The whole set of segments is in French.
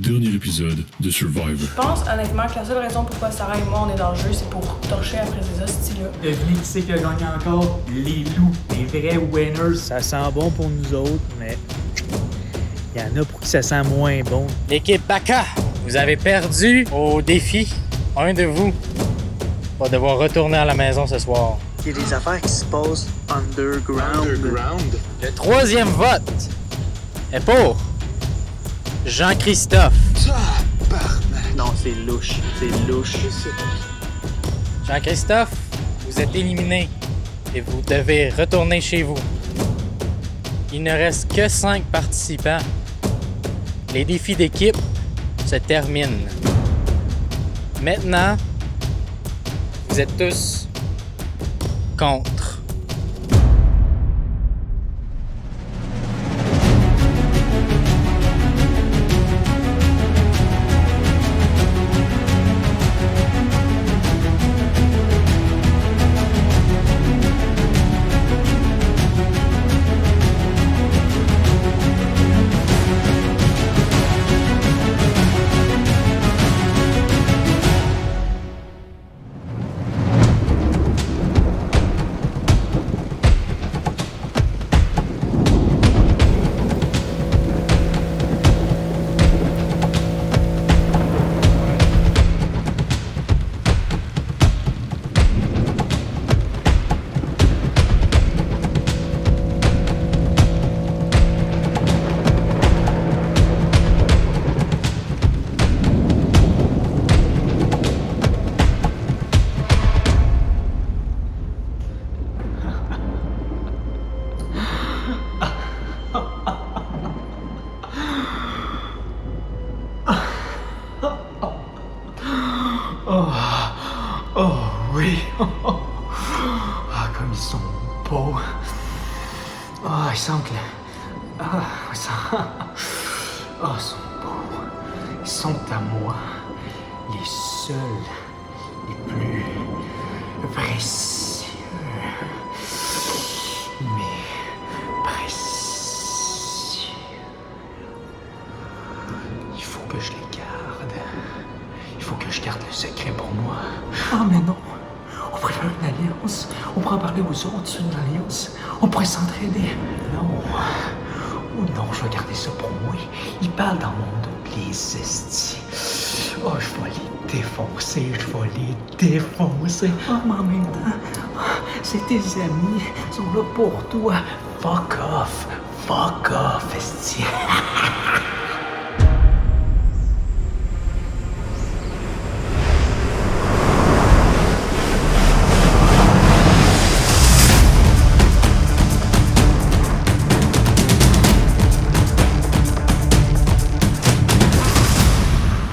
dernier épisode de Survivor. Je pense honnêtement que la seule raison pourquoi Sarah et moi on est dans le jeu, c'est pour torcher après ces hosties-là. Devinez qui c'est qui a gagné encore? Les loups, les vrais winners. Ça sent bon pour nous autres, mais il y en a pour qui ça sent moins bon. L'équipe Baka, vous avez perdu au défi. Un de vous va devoir retourner à la maison ce soir. Il y a des affaires qui se passent underground. Le troisième vote est pour Jean-Christophe. Non, c'est louche. C'est louche. Jean-Christophe, vous êtes éliminé et vous devez retourner chez vous. Il ne reste que 5 participants. Les défis d'équipe se terminent. Maintenant, vous êtes tous contre. Oh oui. Ah, comme ils sont beaux. Ah, ils sentent que... ils sont beaux. Ils sont à moi. Les seuls, les plus précieux. Mais précieux. Il faut que je les garde. Il faut que je garde le secret pour moi. Ah, mais non. On pourrait faire une alliance. On pourrait en parler aux autres sur une alliance. On pourrait s'entraider. Non. Oh non, je vais garder ça pour moi. Ils parlent dans mon dos, les estis. Oh, je vais les défoncer. Oh, mais en même temps, c'est tes amis. Ils sont là pour toi. Fuck off, esti.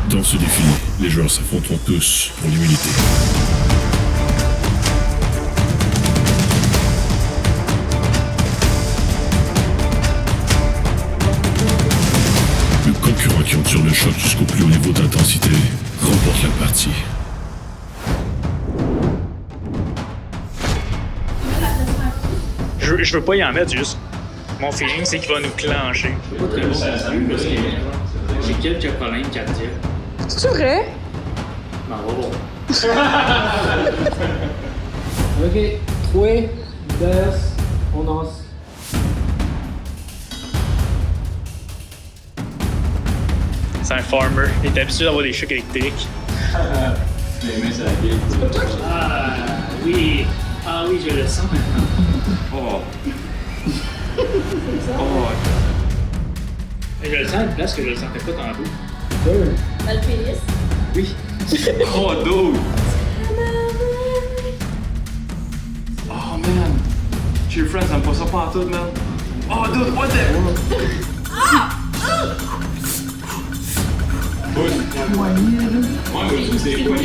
Dans ce défi, les joueurs s'affronteront tous pour l'immunité. Le concurrent qui endure le choc jusqu'au plus haut niveau d'intensité remporte la partie. Je veux pas y en mettre, juste. Mon feeling, c'est qu'il va nous clencher. Pas très bon parce que j'ai quelques problèmes cardiaques. C'est vrai? Ben, on va voir. Ok, 3, 2, 1. C'est un farmer. Il est habitué d'avoir des chocs électriques. Les mains sur la gueule. Ah oui, je le sens maintenant. Oh. Je le sens à une place que je le sentais pas tantôt. Dans le pénis? Oui. Oh, dude! Oh, man! Cheer Friends, ça me passe pas en tout, man. Oh, dude, what the... Ouais, mais je sais quoi.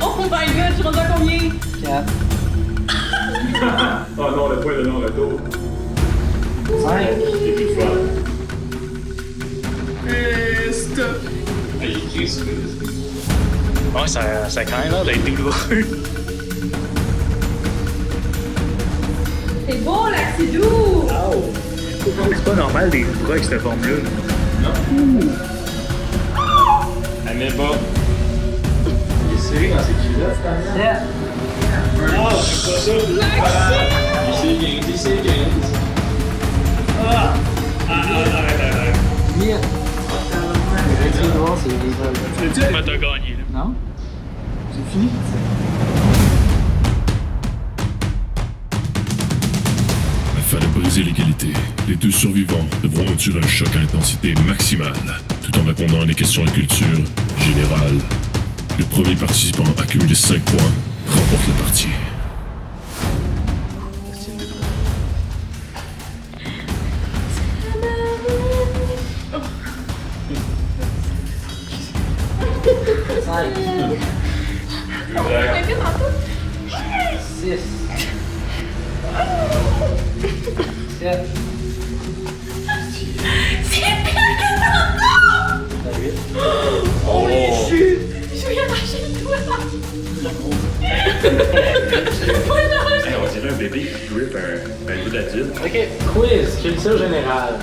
Oh my god, je rentre à combien? 4. Oh non, le point de non, le dos. 5. Et puis fois. Stop! Ah, il est Chris, Ouais, ça a quand même l'air d'être douloureux. C'est beau, là, c'est doux! Oh! C'est pas normal des bras avec cette forme-là. Elle met pas. Il est serré dans ses culottes, Ah, c'est pas ça. Il s'est gagné. Arrête. Bien. Le petit noir, c'est les Tu m'as gagné, là. Non? C'est fini? Afin de briser l'égalité, les deux survivants devront endurer un choc à intensité maximale, tout en répondant à des questions de culture générale. Le premier participant à cumuler 5 points remporte la partie. On dirait un bébé qui grip un bout d'adulte. Ok, quiz, culture générale.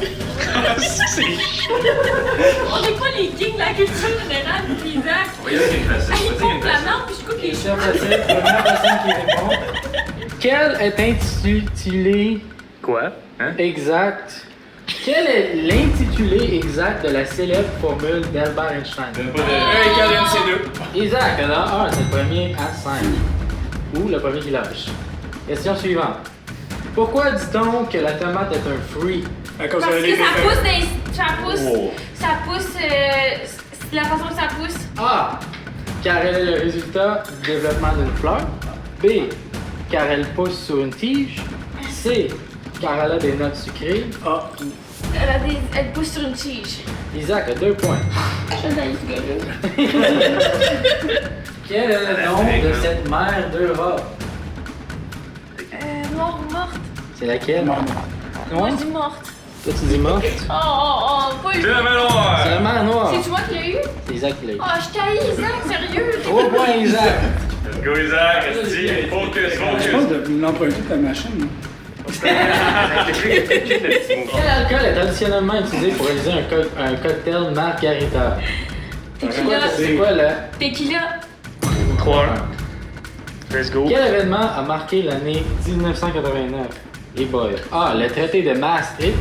On n'est pas les kings de la culture générale, puis Isaac. Il coupe la langue, puis je coupe les Question facile, première personne qui répond. Quel est intitulé Quoi? Hein? exact? Quel est l'intitulé exact de la célèbre formule d'Albert Einstein? Isaac, alors 1, c'est le premier à 5. Ou le premier qui lâche. Question suivante. Pourquoi dit-on que la tomate est un fruit? Parce que ça pousse, c'est la façon que ça pousse. A. Car elle est le résultat du développement d'une fleur. B. Car elle pousse sur une tige. C. Car elle a des notes sucrées. Elle pousse sur une tige. Isaac a 2 points. Quel est le nom de cette mer d'Europe? Noire ou morte? C'est laquelle? Moi, Noire? je dis morte. Toi, tu dis morte? Pas eu. C'est la mer noire! C'est la mer noire. C'est toi qui l'as eu? C'est Isaac qui l'a eu. Je t'haïs, Isaac, sérieux? 3 points, Isaac. Let's go, Isaac! Focus! de l'emprunter ta machine. Quel alcool est traditionnellement utilisé pour réaliser un cocktail margarita? C'est quoi le... Tequila. 3-1. Let's go. Quel événement a marqué l'année 1989? Et boy. A. Le traité de Maastricht.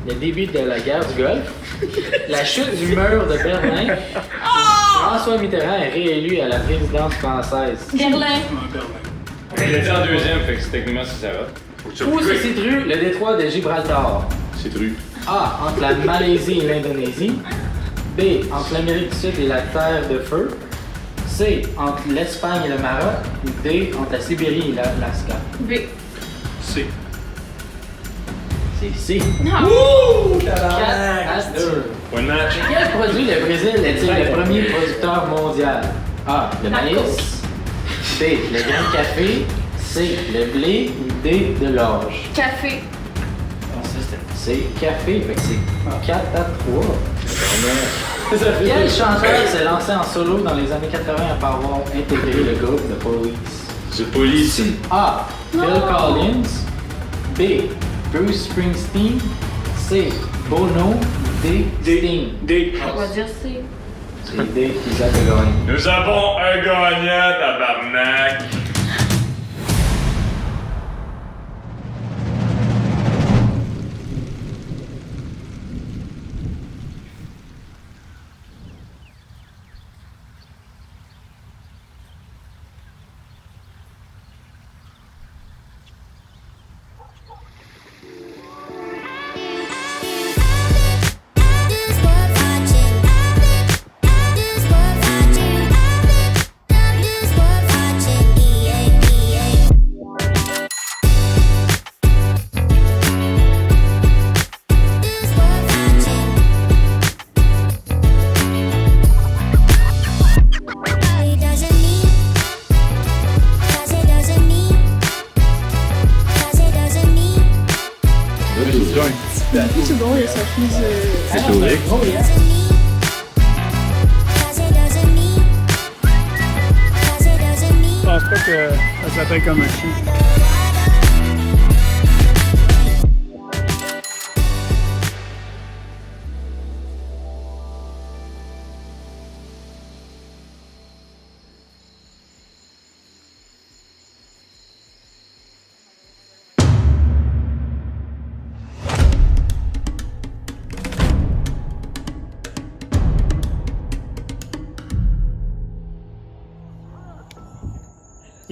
Le début de la guerre du Golfe. La chute du mur de Berlin. François Mitterrand est réélu à la présidence française. Berlin. Il était en deuxième, fait que c'est techniquement c'est ça. Où se situe le détroit de Gibraltar? C'est truc. A. Entre la Malaisie et l'Indonésie. B. Entre l'Amérique du Sud et la Terre de Feu. C. Entre l'Espagne et le Maroc. Ou D. Entre la Sibérie et l'Alaska. B. C. C'est C. 4 à 2. One match. Quel produit le Brésil est-il le premier producteur mondial? A. Le maïs. B. Le grain de café. C. Le blé. Ou D. De l'orge. Café. C'est café, fait que c'est 4 à 3. Quel chanteur s'est lancé en solo dans les années 80 après avoir intégré le groupe The Police? The Police. A. Phil Collins. B. Bruce Springsteen. C. Bono. D. Sting. D. On va dire C. C'est D. Isaac a gagné. Nous avons un gagnant, tabarnak! C'est bon, il y a sa fuse. C'est logique. Oh yeah. Je pense pas que ça s'appelle comme un chien.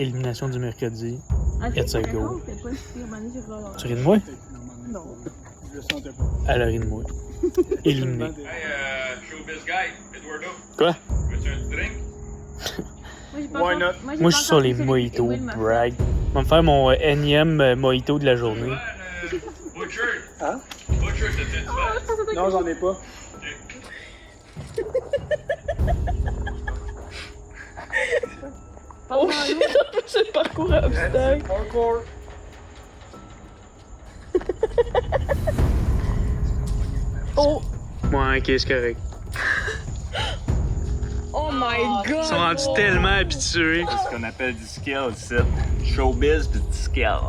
élimination du mercredi. It's a go. Tu ris de relâché. moi? Non. Je le sentais pas. Elle a ri de moi. Éliminé. Hey, showbiz guy, Eduardo. Quoi? Veux-tu un petit drink? Why not? Moi, je suis sur les mojitos, brag. Je vais me faire mon énième mojito de la journée. Butcher. Hein? Butcher, t'as-tu Non, j'en ai pas. Oh, c'est le parcours à obstacle. Encore. Oh! Ouais, ok, c'est correct. Oh my god! Ils sont rendus tellement habitués. C'est ce qu'on appelle du skill, ici. Showbiz pis du skill.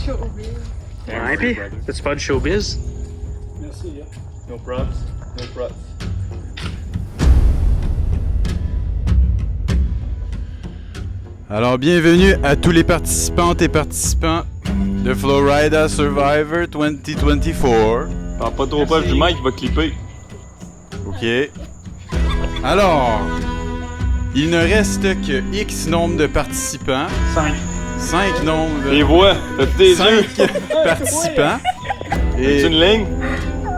Showbiz. Ouais, pis, t'as-tu peur du showbiz? Merci, hein. No props, no props. Alors, bienvenue à tous les participantes et participants de Florida Survivor 2024. Parle pas trop proche du mic, il va clipper. OK. Alors, il ne reste que X nombre de participants. 5 nombres. Les voix, t'as tes 5 yeux. participants. C'est une ligne?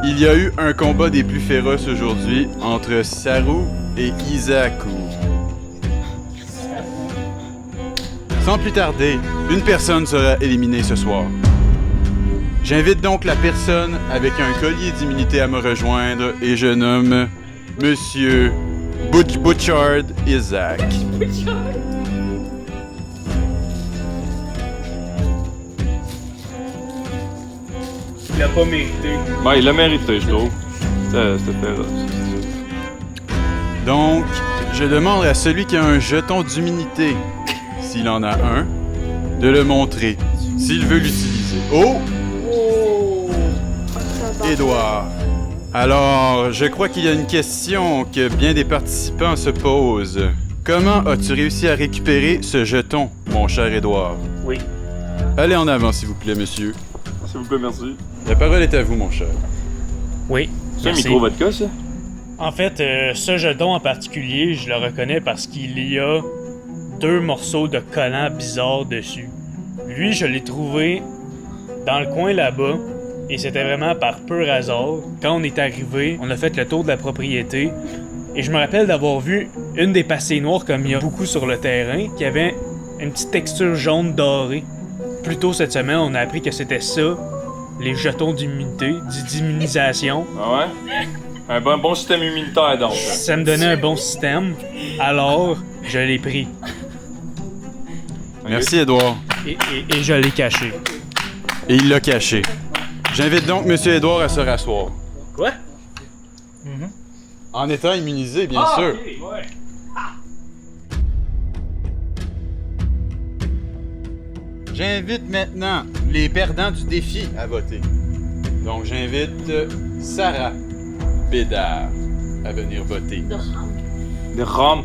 Il y a eu un combat des plus féroces aujourd'hui entre Saru et Isaku. Sans plus tarder, une personne sera éliminée ce soir. J'invite donc la personne avec un collier d'immunité à me rejoindre et je nomme Monsieur Butchard Isaac. Il l'a pas mérité. Ben, il l'a mérité, je trouve. C'était féroce. Donc, je demande à celui qui a un jeton d'immunité, s'il en a un, de le montrer, s'il veut l'utiliser. Oh! Édouard. Alors, je crois qu'il y a une question que bien des participants se posent. Comment as-tu réussi à récupérer ce jeton, mon cher Édouard? Oui. Allez en avant, s'il vous plaît, monsieur. S'il vous plaît, merci. La parole est à vous, mon cher. Oui. C'est un micro-vodka, ça? En fait, ce jeton en particulier, je le reconnais parce qu'il y a 2 morceaux de collants bizarres dessus. Lui, je l'ai trouvé dans le coin là-bas, et c'était vraiment par pur hasard. Quand on est arrivé, on a fait le tour de la propriété, et je me rappelle d'avoir vu une des patinoires, comme il y a beaucoup sur le terrain, qui avait une petite texture jaune dorée. Plus tôt cette semaine, on a appris que c'était ça, les jetons d'immunité, d'immunisation. Ah ouais? Un bon système immunitaire, donc. Ça me donnait un bon système, alors je l'ai pris. Merci, Édouard. Et je l'ai caché. Et il l'a caché. J'invite donc Monsieur Édouard à se rasseoir. Quoi? En étant immunisé, bien sûr. Okay, ouais. J'invite maintenant les perdants du défi à voter. Donc, j'invite Sarah Bédard à venir voter. De rhum.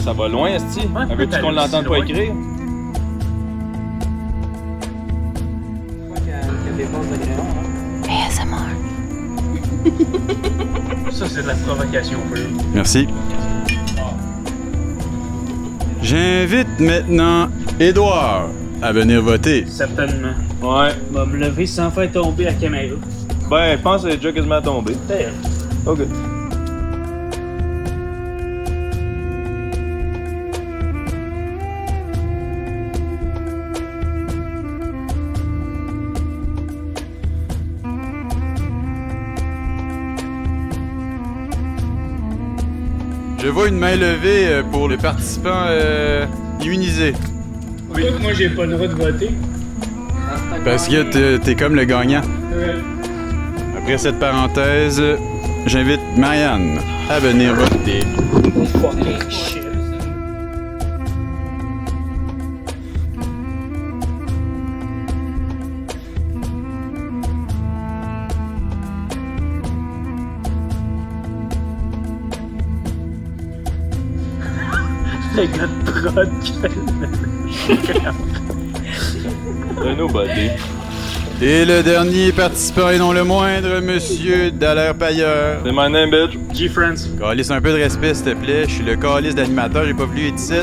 Ça va loin, esti. Veux-tu qu'on l'entende pas écrire? ASMR. Ça, c'est de la provocation pure. Merci. J'invite maintenant Édouard à venir voter. Certainement. Ouais. Va me lever sans faire tomber la caméra. Ben, je pense qu'elle est déjà quasiment tombée. Ok. Je vois une main levée pour les participants immunisés. Oui, moi, j'ai pas le droit de voter. Parce que t'es comme le gagnant. Après cette parenthèse, j'invite Marianne à venir voter. Fucking shit. Avec notre prod. Nobody. Et le dernier participant et non le moindre, Monsieur Dallaire Pailleur. C'est my name, bitch. G-Friends. Calisse un peu de respect, s'il te plaît. Je suis le calice d'animateur, j'ai pas voulu être ici.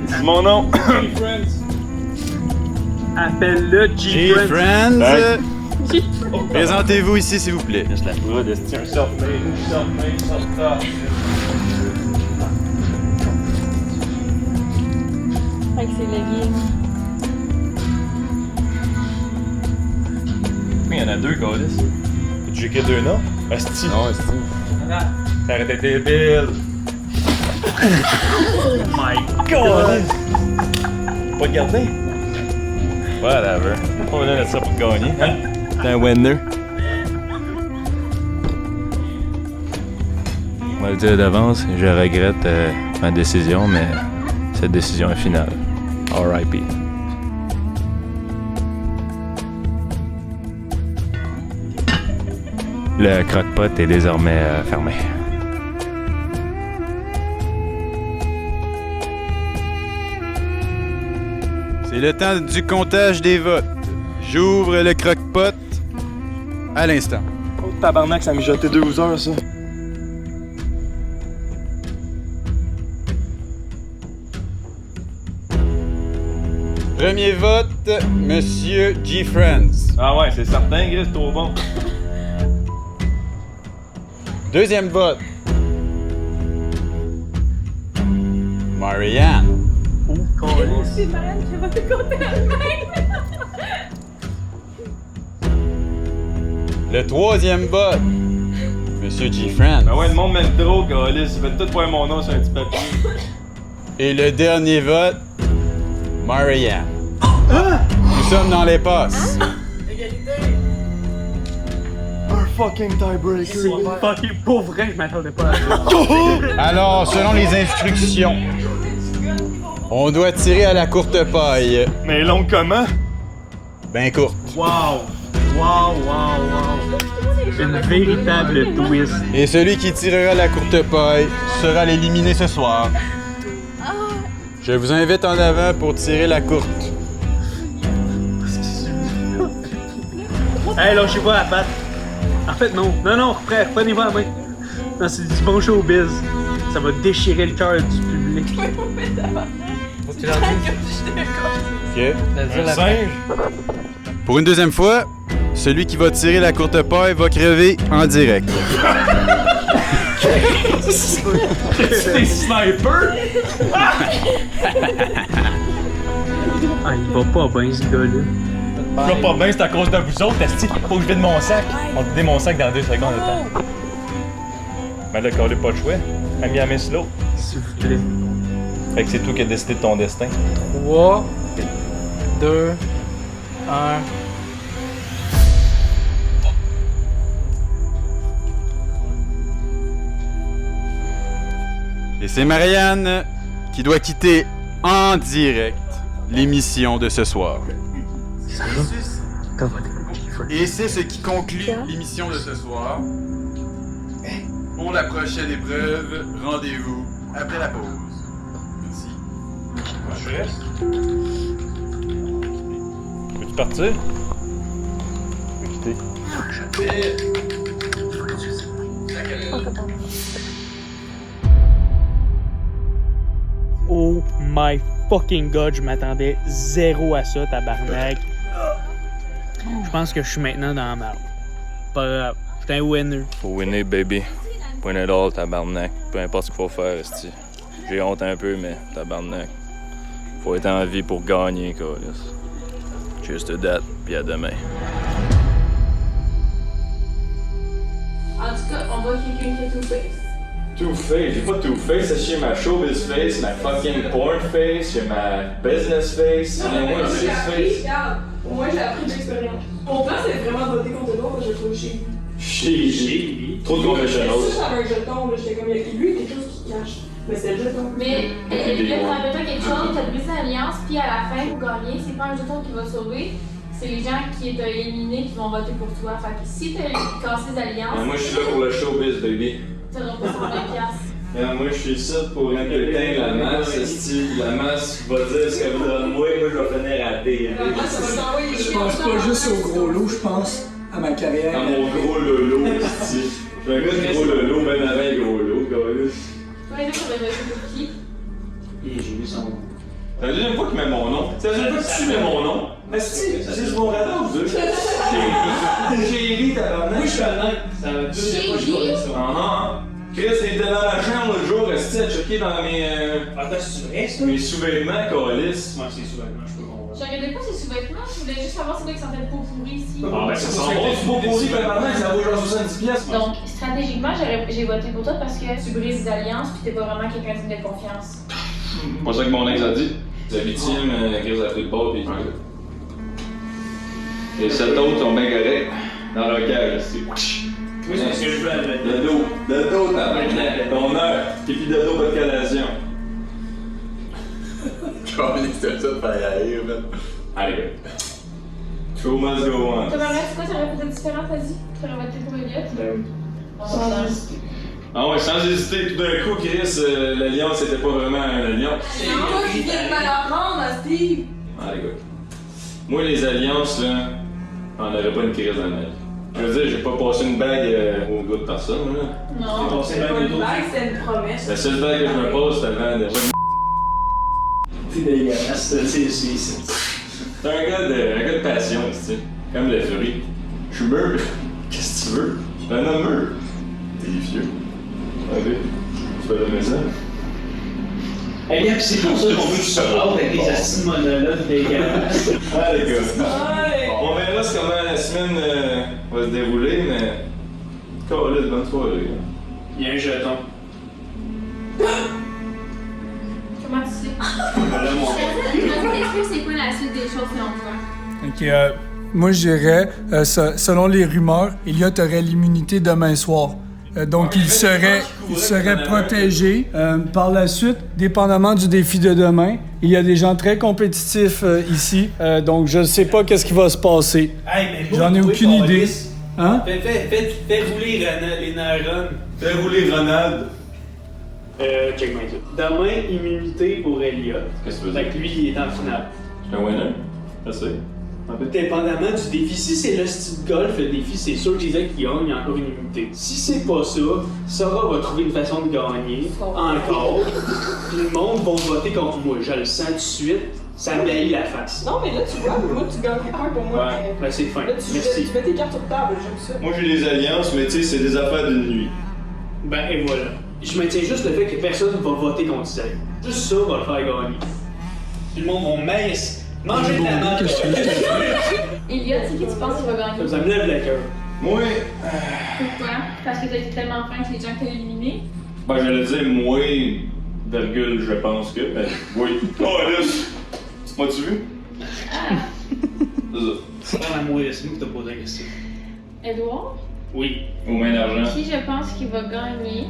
C'est mon nom. G-Friends. Appelle-le G-Friends. G-Friends. Hey. Présentez-vous ici, s'il vous plaît. Laisse la poudre, c'est un self-made, self-top. Fait que c'est leggings. Il y en a deux, Gaulis. Peux-tu écrire deux noms? Asti. Non, Asti. Ça aurait été débile. Oh my god! Pas de garder? Whatever. Pas besoin de ça pour gagner, hein? T'es un winner. On va le dire d'avance, je regrette ma décision, mais cette décision est finale. R.I.P. Le croque-pot est désormais fermé. C'est le temps du comptage des votes. J'ouvre le croque-pot à l'instant. Oh tabarnak, ça m'a mijoté 12 heures, ça. Premier vote, Monsieur G-Friends. Ah ouais, c'est certain, Gris, c'est trop bon. Deuxième vote, Marianne. C'est Marianne qui va te compter elle-même. Le troisième vote, Monsieur G-Friends. Ah ouais, le monde m'aime trop, Gaulis. Ils veulent tout voir mon nom sur un petit papier. Et le dernier vote, Marianne. Nous sommes dans les passes. Un fucking tiebreaker. C'est fucking pour vrai, je m'attendais pas à ça. Alors, selon les instructions, on doit tirer à la courte paille. Mais longue comment? Ben courte. Wow! Wow, wow, wow. Une véritable twist. Et celui qui tirera la courte paille sera l'éliminé ce soir. Je vous invite en avant pour tirer la courte. Hey, lâchez pas la patte. En fait, non. Non, reprenez-moi la main. Non, c'est du bon showbiz. Ça va déchirer le cœur du public. Faut que tu leur dises. Ok. Un singe. Pour une deuxième fois, celui qui va tirer la courte paille va crever en direct. C'est des snipers! Ah, il va pas bien, ce gars-là. Je vais pas bien, c'est à cause de vous autres, esti. Faut que je vide mon sac. On te vide mon sac dans 2 secondes de temps. Mais là, collez pas de choix. Ami à Miss Lowe. S'il vous plaît. Fait que c'est toi qui as décidé de ton destin. 3, 2, 1. Et c'est Marianne qui doit quitter en direct l'émission de ce soir. Et c'est ce qui conclut l'émission de ce soir. Pour la prochaine épreuve, rendez-vous après la pause. Merci. Je reste. Peux-tu partir? Je peux quitter. Oh my fucking god, je m'attendais zéro à ça, tabarnak. Je pense que je suis maintenant dans la merde. Pas grave, je suis un winner. Faut winner, baby. Win it all, tabarnak. Peu importe ce qu'il faut faire, esti. J'ai honte un peu, mais tabarnak. Faut être en vie pour gagner, quoi. Cheers to that, puis à demain. En tout cas, on voit quelqu'un qui est Two-Face. Two-Face? J'ai pas Two-Face, c'est chez ma showbiz face, ma fucking porn face, j'ai ma business face. Moi, j'ai appris, regarde, moi j'ai appris de l'expérience. Mon plan, c'est vraiment de voter contre l'autre, j'ai trouvé chez lui. Chez lui? Trop de confessionals. Ça, j'avais un jeton, là, j'étais comme, il y a quelque chose qui cache. Mais c'est le jeton. Mais, là, t'as quelque chose, t'as brisé l'alliance, puis à la fin, pour gagner, c'est pas un jeton qui va sauver. C'est les gens qui t'ont éliminé qui vont voter pour toi. Fait que si t'as cassé les alliances. Moi, je suis là pour le showbiz, baby. T'auras pas 120$. Moi, je suis ici pour inculter la masse. La masse va dire ce qu'elle voudra de moi, je vais finir à dire. Je pense pas juste au gros lot, je pense à ma carrière. À mon gros lolo, esti. Je suis un gars de gros lolo, même avant le gros lot, gars. Toi, les deux, ça va être pour qui? J'ai mis son nom. C'est la deuxième fois qu'il met mon nom. C'est la deuxième fois que tu mets mon nom. Mais si, c'est sur mon radar, vous deux. Chérie, t'as l'air. Oui, je suis honnête. C'est la deuxième fois que je vois ça. Chris, il était dans la chambre l'autre jour, resté à checker dans mes. Attends, c'est vrai, ça? Mes sous-vêtements, câlisse. Ouais, c'est sous-vêtements, je peux comprendre. Je regardais pas ses sous-vêtements, je voulais juste savoir c'est quoi qui sentait le pot pourri ici. Ah, ben ça sent bon, c'est beau pourri, permanent, ça vaut genre 70$. Donc, stratégiquement, j'ai voté pour toi parce que tu brises des alliances pis t'es pas vraiment quelqu'un digne de confiance. C'est pas ça que mon ex a dit. La victime, Chris a pris le bord pis tout. Les 7 autres sont bien corrects. Dans leur cage, c'est. Oui, c'est ce que je veux admettre. De dos, ton heure. Et puis de dos, pas de collation. C'était ça de faire rire, man. Allez, gars. Show must go on. Toi, Marie, c'est quoi, t'aurais fait différent, t'as dit? T'aurais voté pour Elliott? Ben oui. Ah ouais, sans hésiter, tout d'un coup, Chris, l'alliance c'était pas vraiment une alliance. C'est toi qui viens de mal apprendre, Steve! Allez, gars. Moi, les alliances, là, on n'aurait pas une crise dans ma vie. Je veux dire, j'ai pas passé une bague au gars de personne, là. Non, c'est pas une bague, c'est une promesse. La seule bague que je me pose, c'est avant de. C'est dégueulasse, c'est. T'es un gars de passion, tu sais. Comme le furie. Je suis mûr. Qu'est-ce que tu veux? Je suis un homme mûr. T'es vieux. Allez, tu vas donner ça? Eh bien, c'est pour ça qu'on veut que tu sortes avec les astuces monologues dégueulasses. Ah, les gars. On verra comment la semaine va se dérouler, mais. Caliste, bonne soirée. Il y a un jeton. Comment tu sais? Est-ce que c'est quoi la suite des choses selon toi? Ok, moi je dirais, selon les rumeurs, Elliott aurait l'immunité demain soir. Donc il serait protégé. Par la suite, dépendamment du défi de demain, il y a des gens très compétitifs ici. Donc je ne sais pas qu'est-ce qui va se passer. Hey, j'en ai aucune idée. Hein? Fais rouler les neurones. Fais rouler Ronald. Check my tout. Demain, immunité pour Elliott. Qu'est-ce que tu veux dire? Fait que lui, il est en finale. Je suis un winner. Je sais. Un peu dépendamment du défi. Si c'est le style golf, le défi, c'est sûr que Isaac qui gagne, il y a encore une immunité. Si c'est pas ça, Sarah va trouver une façon de gagner, encore. Puis le monde va voter contre moi. Je le sens tout de suite. Ça me haït la face. Non, mais là, tu vois, moi, tu gagnes un pour moi. Ouais, ben c'est fin. Là, tu mets tes cartes sur table, j'aime ça. Moi, j'ai des alliances, mais tu sais, c'est des affaires d'une nuit. Ben, et voilà. Je maintiens juste le fait que personne va voter contre Isaac. Juste ça va le faire gagner. Tout le monde va manger de la merde. Elliott, c'est qui tu penses qui va gagner? Ça me lève le cœur. Moi. Pourquoi? Parce que t'as été tellement fin que les gens t'ont éliminé? Ben, j'allais dire, moi, virgule, je pense que. Ben, oui. Oh, Alice! M'as-tu vu? Ah! C'est ça. C'est pas la moitié, c'est nous qui t'as posé la question. Edouard? Oui. Aux mains d'argent. Qui je pense qui va gagner?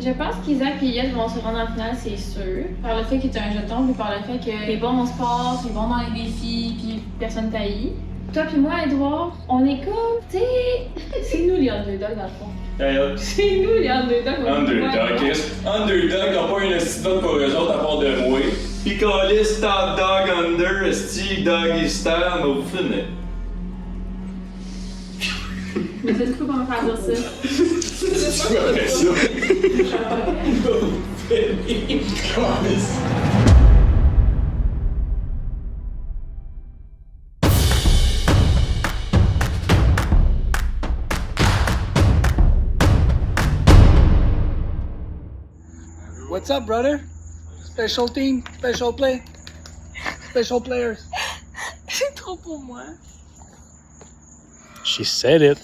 Je pense qu'Isaac et Elliott vont se rendre en finale, c'est sûr. Par le fait qu'il est un jeton, puis par le fait qu'il est bon au sport, qu'il est bon dans les défis, puis personne t'haït. Toi puis moi, Edouard, on est comme, tu sais, c'est nous les underdogs dans le fond. C'est nous les underdogs. Underdog, Chris. Underdog, t'as pas une estimate pour eux autres à part de moi. Pis Calis, top dog under, Steve doggy style, mais vous finissez. Mais c'est du coup qu'on va faire dire ça. What's up, brother? Special team, special play, special players. C'est trop pour moi. She said it.